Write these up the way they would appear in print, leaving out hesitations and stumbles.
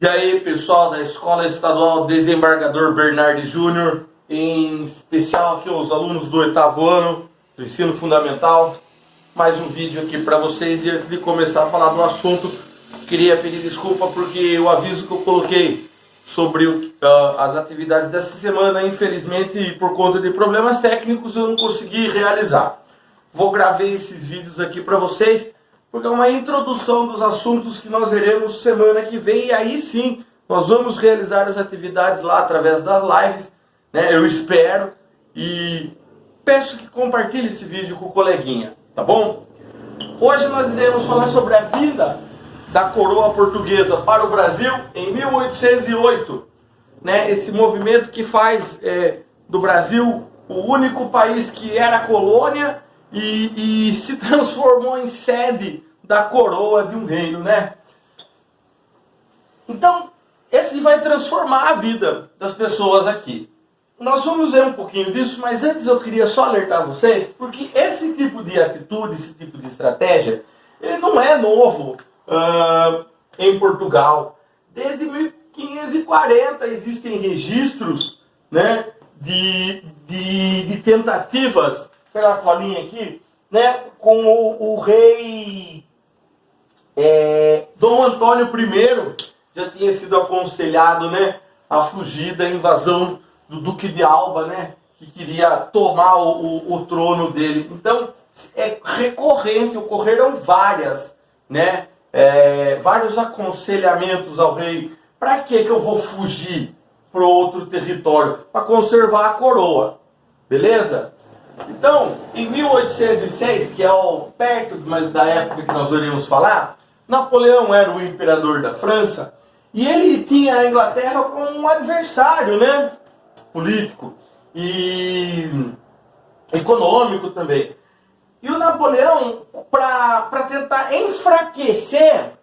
E aí, pessoal da Escola Estadual Desembargador Bernardi Júnior, em especial aqui os alunos do 8º ano do ensino fundamental, mais um vídeo aqui para vocês. E antes de começar a falar do assunto, queria pedir desculpa porque o aviso que eu coloquei sobre as atividades dessa semana, infelizmente, por conta de problemas técnicos, eu não consegui realizar. Vou gravar esses vídeos aqui para vocês, porque é uma introdução dos assuntos que nós veremos semana que vem, e aí sim nós vamos realizar as atividades lá através das lives, né? Eu espero, e peço que compartilhe esse vídeo com o coleguinha, tá bom? Hoje nós iremos falar sobre a vinda da coroa portuguesa para o Brasil em 1808, né? Esse movimento que faz do Brasil o único país que era colônia e se transformou em sede da coroa de um reino, né? Então, esse vai transformar a vida das pessoas aqui. Nós vamos ver um pouquinho disso, mas antes eu queria só alertar vocês, porque esse tipo de atitude, esse tipo de estratégia, ele não é novo em Portugal. Desde 1540 existem registros, né, de tentativas, pela colinha aqui, né, com o rei Dom Antônio I, já tinha sido aconselhado, né, a fugir da invasão do Duque de Alba, né, que queria tomar o trono dele. Então, é recorrente, ocorreram várias, né, vários aconselhamentos ao rei. Para que eu vou fugir para outro território? Para conservar a coroa, beleza? Então, em 1806, que é perto da época que nós iremos falar, Napoleão era o imperador da França e ele tinha a Inglaterra como um adversário, né, político e econômico também. E o Napoleão, para tentar enfraquecer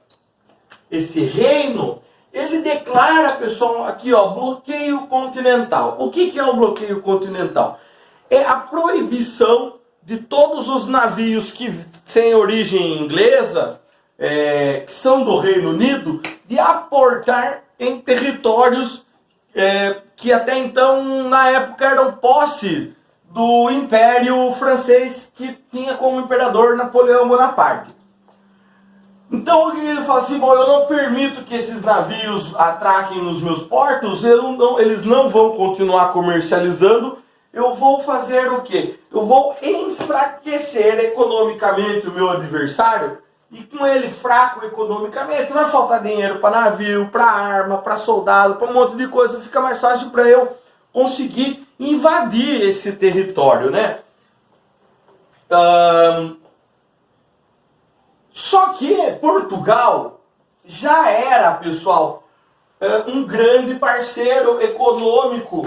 esse reino, ele declara, pessoal, aqui, ó, bloqueio continental. O que é o bloqueio continental? É a proibição de todos os navios que têm origem inglesa, que são do Reino Unido, de aportar em territórios que até então, na época, eram posse do Império Francês, que tinha como imperador Napoleão Bonaparte. Então ele fala assim: bom, eu não permito que esses navios atraquem nos meus portos, eles não vão continuar comercializando. Eu vou fazer o quê? Eu vou enfraquecer economicamente o meu adversário, e com ele fraco economicamente, vai faltar dinheiro para navio, para arma, para soldado, para um monte de coisa. Fica mais fácil para eu conseguir invadir esse território, né? Só que Portugal já era, pessoal, um grande parceiro econômico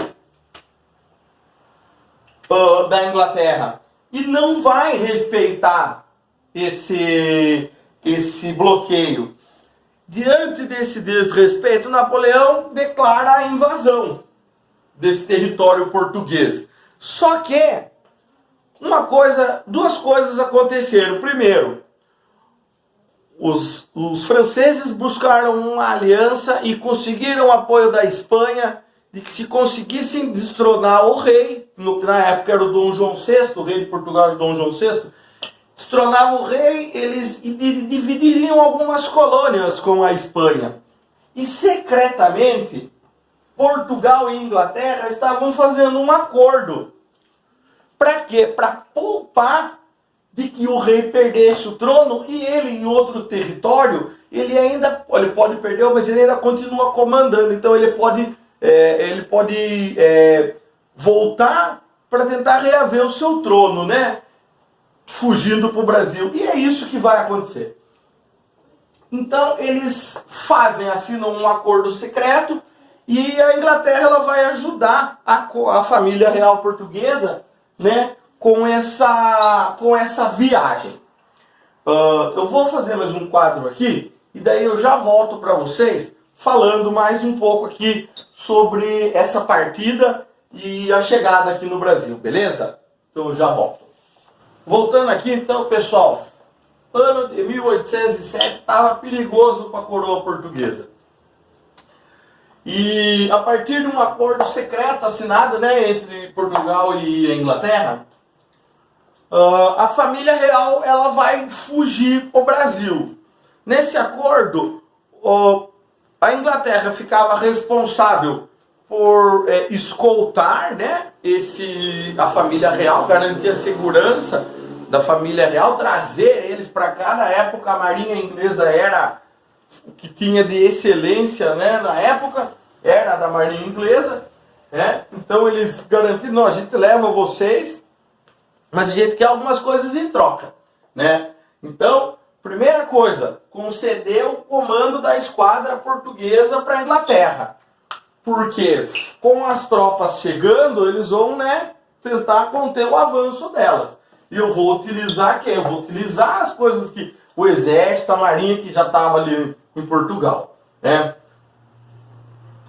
da Inglaterra, e não vai respeitar esse bloqueio. Diante desse desrespeito, Napoleão declara a invasão desse território português. Só que duas coisas aconteceram. Primeiro, os franceses buscaram uma aliança e conseguiram o apoio da Espanha, de que se conseguissem destronar o rei, na época era o Dom João VI, o rei de Portugal era o Dom João VI, destronavam o rei, eles dividiriam algumas colônias com a Espanha. E secretamente, Portugal e Inglaterra estavam fazendo um acordo. Para quê? Para poupar de que o rei perdesse o trono e ele, em outro território, ele pode perder, mas ele ainda continua comandando. Então ele pode voltar para tentar reaver o seu trono, né? Fugindo para o Brasil. E é isso que vai acontecer. Então eles assinam um acordo secreto, e a Inglaterra ela vai ajudar a família real portuguesa, né, com essa viagem. Eu vou fazer mais um quadro aqui, e daí eu já volto para vocês falando mais um pouco aqui sobre essa partida e a chegada aqui no Brasil, beleza? Então eu já volto. Voltando aqui então, pessoal, ano de 1807 estava perigoso para a coroa portuguesa. E a partir de um acordo secreto assinado, né, entre Portugal e a Inglaterra, a família real ela vai fugir para o Brasil. Nesse acordo, a Inglaterra ficava responsável por escoltar, né, a família real, garantir a segurança da família real, trazer eles para cá. Na época a marinha inglesa era o que tinha de excelência, né, na época, era da marinha inglesa, né? Então eles garantiram, não, a gente leva vocês, mas a gente quer algumas coisas em troca, né? Então, primeira coisa, conceder o comando da esquadra portuguesa para a Inglaterra. Porque com as tropas chegando, eles vão, né, tentar conter o avanço delas. E eu vou utilizar quem? Eu vou utilizar as coisas que o exército, a marinha que já estava ali em Portugal, né?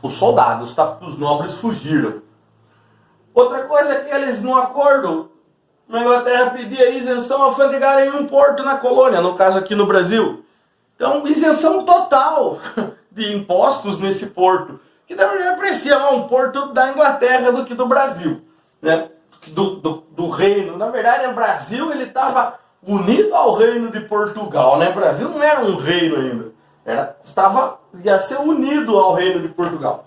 Os soldados, tá? Os nobres fugiram. Outra coisa é que eles, no acordo, na Inglaterra pedia isenção alfandegária em um porto na colônia, no caso aqui no Brasil. Então, isenção total de impostos nesse porto, que na verdade parecia mais um porto da Inglaterra do que do Brasil, né? Do reino. Na verdade, o Brasil ele estava unido ao reino de Portugal, né? O Brasil não era um reino ainda, ia ser unido ao reino de Portugal,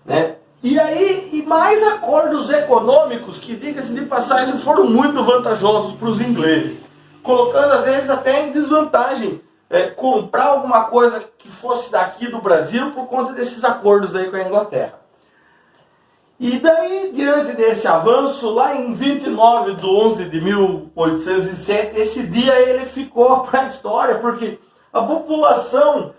né? E aí, e mais acordos econômicos que, diga-se de passagem, foram muito vantajosos para os ingleses, colocando às vezes até em desvantagem comprar alguma coisa que fosse daqui do Brasil por conta desses acordos aí com a Inglaterra. E daí, diante desse avanço, lá em 29 de 11 de 1807, esse dia ele ficou para a história, porque a população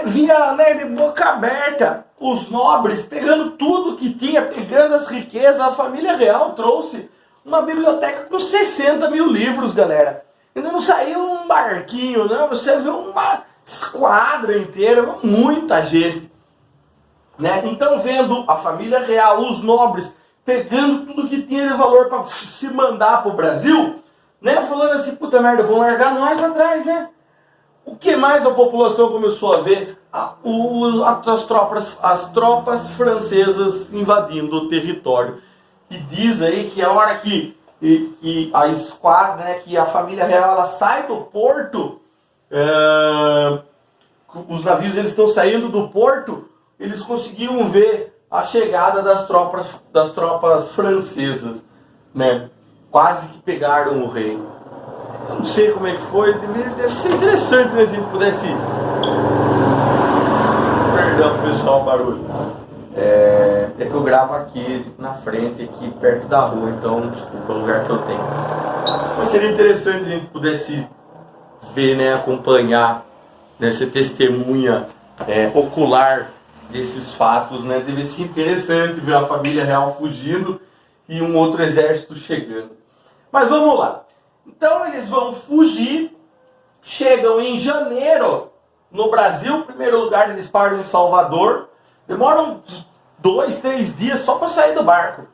via, né, de boca aberta, os nobres pegando tudo que tinha, pegando as riquezas. A família real trouxe uma biblioteca com 60 mil livros, galera. Ainda não saiu um barquinho, não. Você viu uma esquadra inteira, muita gente, né? Então, vendo a família real, os nobres, pegando tudo que tinha de valor para se mandar para o Brasil, né? Falando assim, puta merda, vão largar nós para trás, né? O que mais a população começou a ver? As tropas francesas invadindo o território. E diz aí que a hora que a esquadra, né, que a família real ela sai do porto, os navios eles estão saindo do porto, eles conseguiam ver a chegada das tropas francesas, né? Quase que pegaram o rei. Eu não sei como é que foi, deve ser interessante, né, se a gente pudesse... Perdão, pessoal, barulho. É que eu gravo aqui na frente, aqui perto da rua, então desculpa o lugar que eu tenho. Mas seria interessante se a gente pudesse ver, né, acompanhar, né, ser testemunha ocular desses fatos, né? Deve ser interessante ver a família real fugindo e um outro exército chegando. Mas vamos lá. Então eles vão fugir, chegam em janeiro no Brasil. Em primeiro lugar eles param em Salvador, demoram 2, 3 dias só para sair do barco.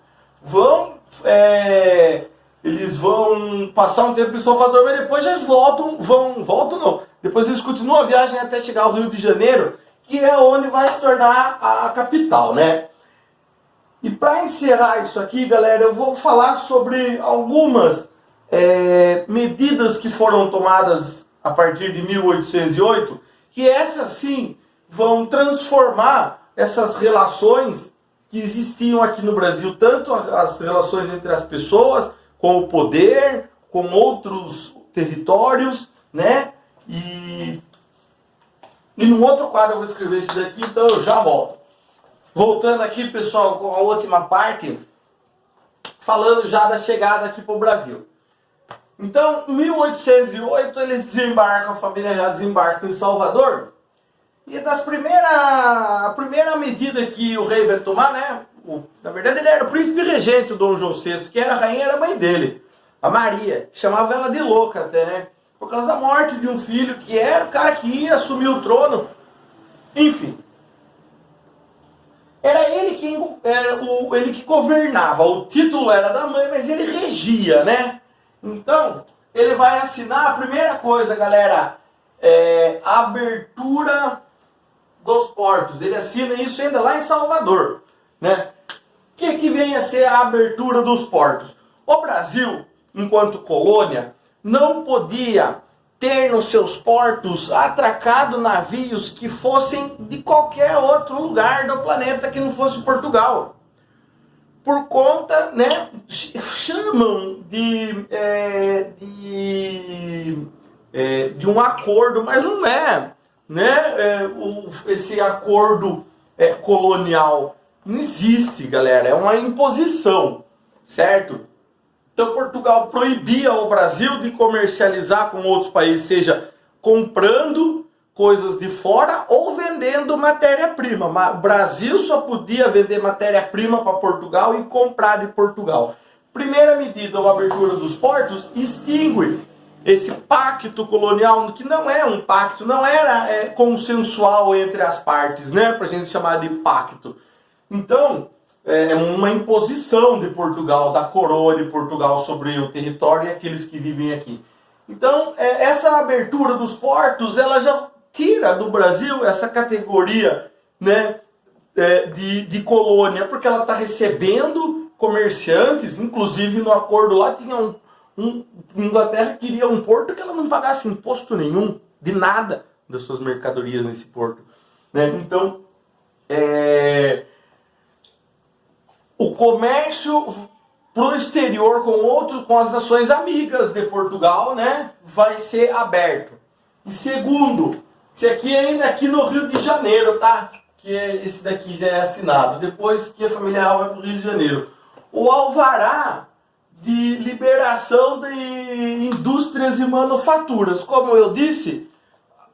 Eles vão passar um tempo em Salvador, mas depois já voltam não. Depois eles continuam a viagem até chegar ao Rio de Janeiro, que é onde vai se tornar a capital, né? E para encerrar isso aqui, galera, eu vou falar sobre algumas medidas que foram tomadas a partir de 1808, que essas sim vão transformar essas relações que existiam aqui no Brasil, tanto as relações entre as pessoas, com o poder, com outros territórios, né? E num outro quadro eu vou escrever isso daqui, então eu já volto. Voltando aqui, pessoal, com a última parte, falando já da chegada aqui para o Brasil. Então, em 1808, eles desembarcam, a família já desembarca em Salvador. E a primeira medida que o rei vai tomar, né? Na verdade, ele era o príncipe regente, o Dom João VI, que era a rainha, era a mãe dele, a Maria. Chamava ela de louca até, né? Por causa da morte de um filho, que era o cara que ia assumir o trono. Enfim. Era ele que governava. O título era da mãe, mas ele regia, né? Então, ele vai assinar a primeira coisa, galera. A abertura dos Portos. Ele assina isso ainda lá em Salvador, né? O que vem a ser a abertura dos portos? O Brasil, enquanto colônia, não podia ter nos seus portos atracado navios que fossem de qualquer outro lugar do planeta que não fosse Portugal. Por conta, né, chamam de um acordo, mas não é, né, esse acordo colonial. Não existe, galera, é uma imposição, certo? Então Portugal proibia o Brasil de comercializar com outros países, seja comprando coisas de fora ou vendendo matéria-prima. O Brasil só podia vender matéria-prima para Portugal e comprar de Portugal. Primeira medida, a abertura dos portos, extingue esse pacto colonial, que não é um pacto, não era consensual entre as partes, né? Para a gente chamar de pacto. Então, é uma imposição de Portugal, da coroa de Portugal sobre o território e aqueles que vivem aqui. Então, essa abertura dos portos, ela já tira do Brasil essa categoria, né, de colônia, porque ela está recebendo comerciantes, inclusive no acordo lá tinha Inglaterra queria um porto que ela não pagasse imposto nenhum, de nada, das suas mercadorias nesse porto, né? Então, o comércio para o exterior com as nações amigas de Portugal, né, vai ser aberto. E segundo, esse aqui ainda aqui no Rio de Janeiro, tá? Que esse daqui já é assinado. Depois que a família real vai para o Rio de Janeiro. O alvará de liberação de indústrias e manufaturas. Como eu disse,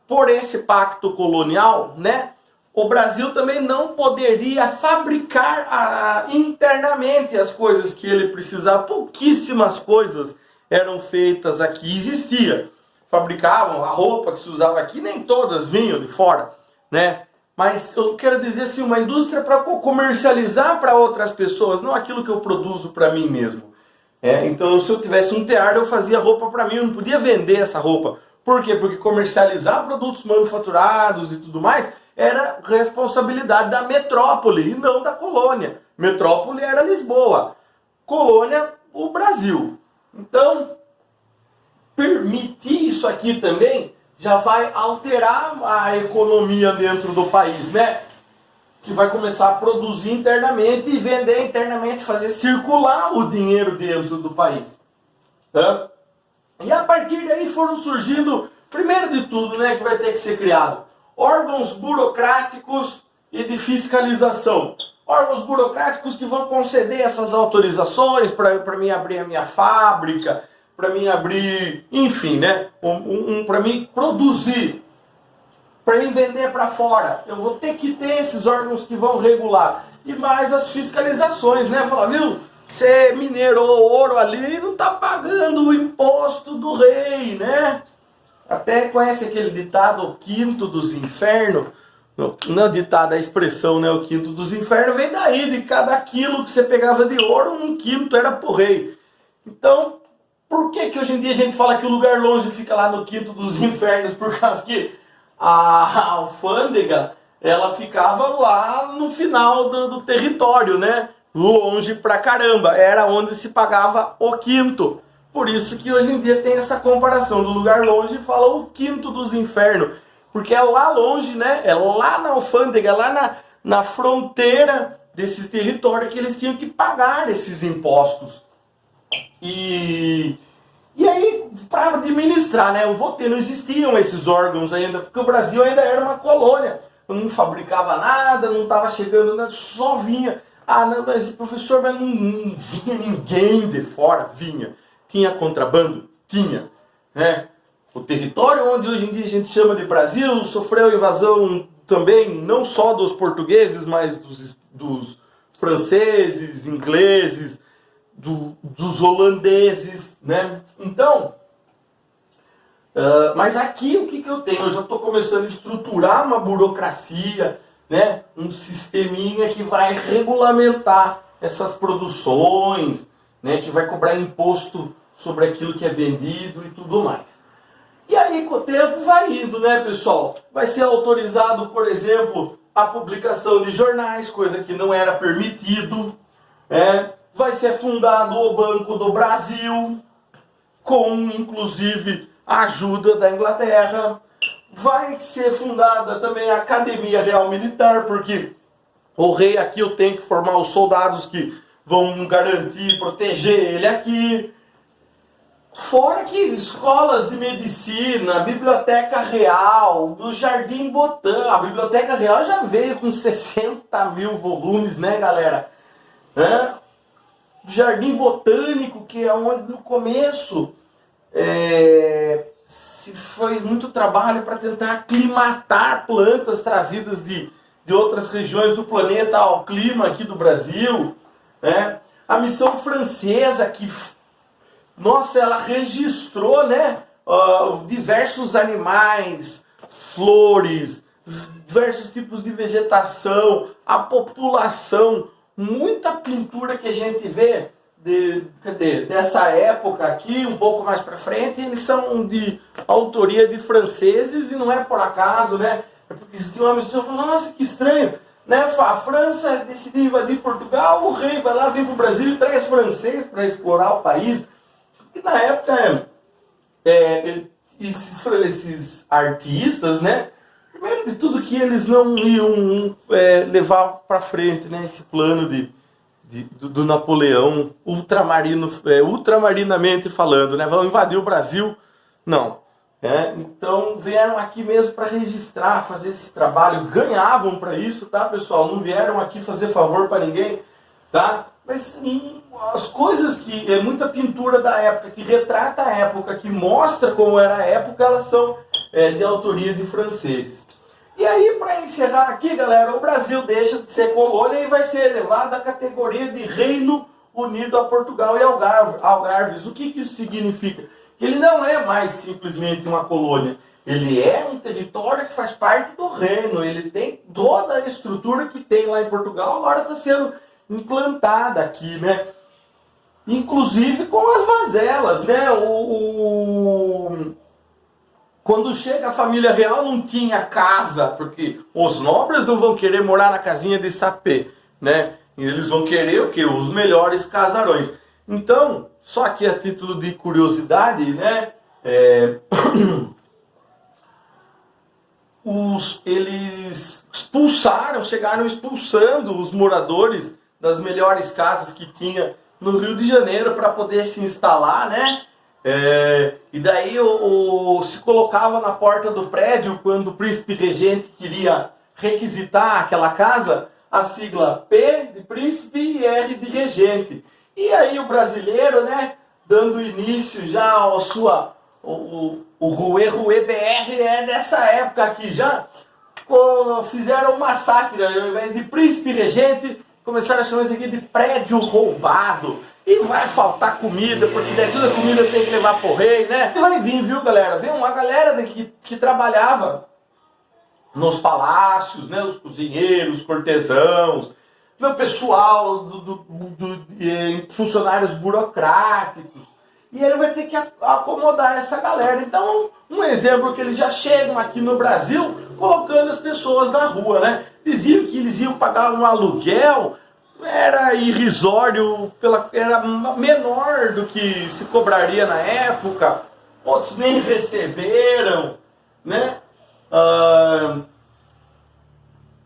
por esse pacto colonial, né? O Brasil também não poderia fabricar internamente as coisas que ele precisava. Pouquíssimas coisas eram feitas aqui. Existia. Fabricavam a roupa que se usava aqui, nem todas vinham de fora, né? Mas eu quero dizer assim, uma indústria para comercializar para outras pessoas, não aquilo que eu produzo para mim mesmo. Então, se eu tivesse um tear, eu fazia roupa para mim, eu não podia vender essa roupa. Por quê? Porque comercializar produtos manufaturados e tudo mais era responsabilidade da metrópole e não da colônia. Metrópole era Lisboa, colônia o Brasil. Então, permitir isso aqui também já vai alterar a economia dentro do país, né? Que vai começar a produzir internamente e vender internamente, fazer circular o dinheiro dentro do país. Tá? E a partir daí foram surgindo, primeiro de tudo, né, que vai ter que ser criado, órgãos burocráticos e de fiscalização. Órgãos burocráticos que vão conceder essas autorizações para mim abrir a minha fábrica, para mim abrir, enfim, né, para mim produzir, para mim vender para fora. Eu vou ter que ter esses órgãos que vão regular. E mais as fiscalizações, né? Falar, viu, você minerou ouro ali e não está pagando o imposto do rei, né? Até conhece aquele ditado, o quinto dos infernos? Não é o ditado, a expressão, né? O quinto dos infernos vem daí, de cada quilo que você pegava de ouro, um quinto era pro rei. Então, por que hoje em dia a gente fala que o lugar longe fica lá no quinto dos infernos? Por causa que a alfândega, ela ficava lá no final do território, né? Longe pra caramba, era onde se pagava o quinto. Por isso que hoje em dia tem essa comparação do lugar longe e fala o quinto dos infernos. Porque é lá longe, né? É lá na alfândega, lá na fronteira desses territórios que eles tinham que pagar esses impostos. E aí, para administrar, né? O voto, não existiam esses órgãos ainda, porque o Brasil ainda era uma colônia. Não fabricava nada, não estava chegando nada, só vinha. Ah, não, mas professor, mas não vinha ninguém de fora, vinha. Tinha contrabando? Tinha. Né? O território onde hoje em dia a gente chama de Brasil sofreu invasão também, não só dos portugueses, mas dos franceses, ingleses, dos holandeses, né? Então, mas aqui o que eu tenho? Eu já estou começando a estruturar uma burocracia, né? Um sisteminha que vai regulamentar essas produções, né? Que vai cobrar imposto sobre aquilo que é vendido e tudo mais. E aí, com o tempo, vai indo, né, pessoal? Vai ser autorizado, por exemplo, a publicação de jornais, coisa que não era permitido. Vai ser fundado o Banco do Brasil, com, inclusive, a ajuda da Inglaterra. Vai ser fundada também a Academia Real Militar, porque o rei aqui eu tenho que formar os soldados que vão garantir, proteger ele aqui. Fora que escolas de medicina, Biblioteca Real, do Jardim Botânico. A Biblioteca Real já veio com 60 mil volumes, né, galera? Jardim Botânico, que é onde no começo se foi muito trabalho para tentar aclimatar plantas trazidas de outras regiões do planeta ao clima aqui do Brasil. A missão francesa que... Nossa, ela registrou, né, diversos animais, flores, diversos tipos de vegetação, a população, muita pintura que a gente vê dessa época aqui, um pouco mais para frente, eles são de autoria de franceses e não é por acaso, né? É porque existia uma missão, nossa, que estranho, né? A França decidiu invadir Portugal, o rei vai lá, vem para o Brasil e traz francês para explorar o país. E na época, esses artistas, né? Primeiro de tudo que eles não iam levar para frente, né? Esse plano do Napoleão, ultramarinamente falando, né? Vão invadir o Brasil. Não. Então vieram aqui mesmo para registrar, fazer esse trabalho. Ganhavam para isso, tá, pessoal? Não vieram aqui fazer favor para ninguém, tá? Mas as coisas que... muita pintura da época, que retrata a época, que mostra como era a época, elas são de autoria de franceses. E aí, para encerrar aqui, galera, o Brasil deixa de ser colônia e vai ser elevado à categoria de Reino Unido a Portugal e Algarves. O que isso significa? Que ele não é mais simplesmente uma colônia. Ele é um território que faz parte do reino. Ele tem toda a estrutura que tem lá em Portugal, agora está sendo implantada aqui, né? Inclusive com as mazelas, né? Quando chega a família real não tinha casa, porque os nobres não vão querer morar na casinha de sapê, né? Eles vão querer o quê? Os melhores casarões. Então, só que a título de curiosidade, né? Eles chegaram expulsando os moradores das melhores casas que tinha no Rio de Janeiro para poder se instalar, né? E daí se colocava na porta do prédio, quando o príncipe regente queria requisitar aquela casa, a sigla P de príncipe e R de regente. E aí o brasileiro, né, dando início já ao o Ruê BR dessa época aqui já, fizeram uma sátira, ao invés de príncipe regente, começaram a chamar isso aqui de prédio roubado. E vai faltar comida, porque daí toda a comida tem que levar pro rei, né? E vai vir, viu, galera? Vem uma galera que trabalhava nos palácios, né? Os cozinheiros, cortesãos, o pessoal funcionários burocráticos. E ele vai ter que acomodar essa galera. Então, um exemplo que eles já chegam aqui no Brasil colocando as pessoas na rua, né? Diziam que eles iam pagar um aluguel, era irrisório, era menor do que se cobraria na época. Outros nem receberam, né?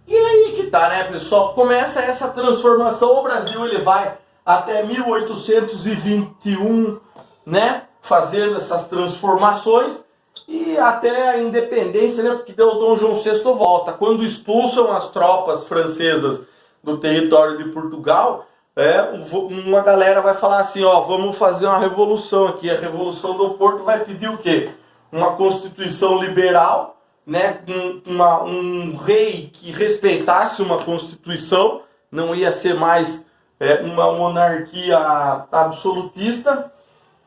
E aí que tá, né, pessoal? Começa essa transformação. O Brasil ele vai até 1821, né? Fazendo essas transformações e até a independência, né? Porque o Dom João VI volta. Quando expulsam as tropas francesas do território de Portugal, uma galera vai falar assim, ó, vamos fazer uma revolução aqui. A Revolução do Porto vai pedir o quê? Uma constituição liberal, né? Um rei que respeitasse uma constituição, não ia ser mais uma monarquia absolutista,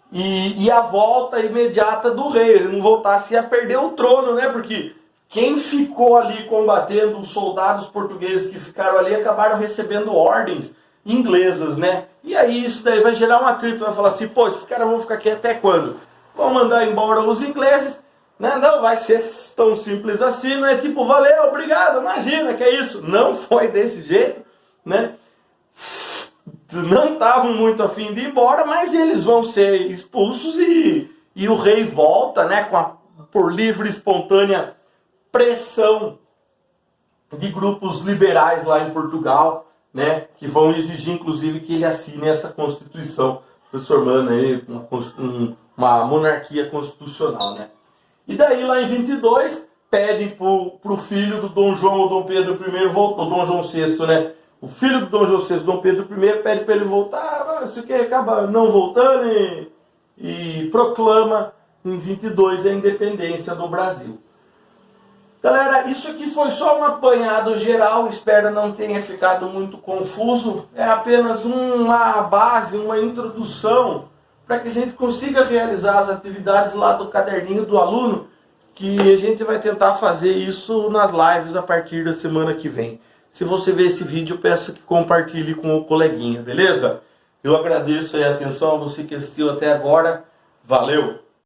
e a volta imediata do rei. Ele não voltasse a perder o trono, né? Porque quem ficou ali combatendo, os soldados portugueses que ficaram ali, acabaram recebendo ordens inglesas, né? E aí isso daí vai gerar um atrito, vai falar assim, pô, esses caras vão ficar aqui até quando? Vão mandar embora os ingleses, né? Não vai ser tão simples assim, não é tipo, valeu, obrigado, imagina que é isso. Não foi desse jeito, né? Não estavam muito afim de ir embora, mas eles vão ser expulsos e o rei volta, né, por livre e espontânea pressão de grupos liberais lá em Portugal, né, que vão exigir inclusive que ele assine essa Constituição, transformando aí uma monarquia constitucional, né. E daí lá em 22 pedem pro filho do Dom João ou Dom Pedro I voltar, o Dom João VI, né, o filho do Dom João VI, Dom Pedro I, pede para ele voltar, isso que acaba não voltando e proclama em 22 a independência do Brasil. Galera, isso aqui foi só um apanhado geral, espero não tenha ficado muito confuso. É apenas uma base, uma introdução para que a gente consiga realizar as atividades lá do caderninho do aluno, que a gente vai tentar fazer isso nas lives a partir da semana que vem. Se você ver esse vídeo, eu peço que compartilhe com o coleguinha, beleza? Eu agradeço aí a atenção a você que assistiu até agora. Valeu!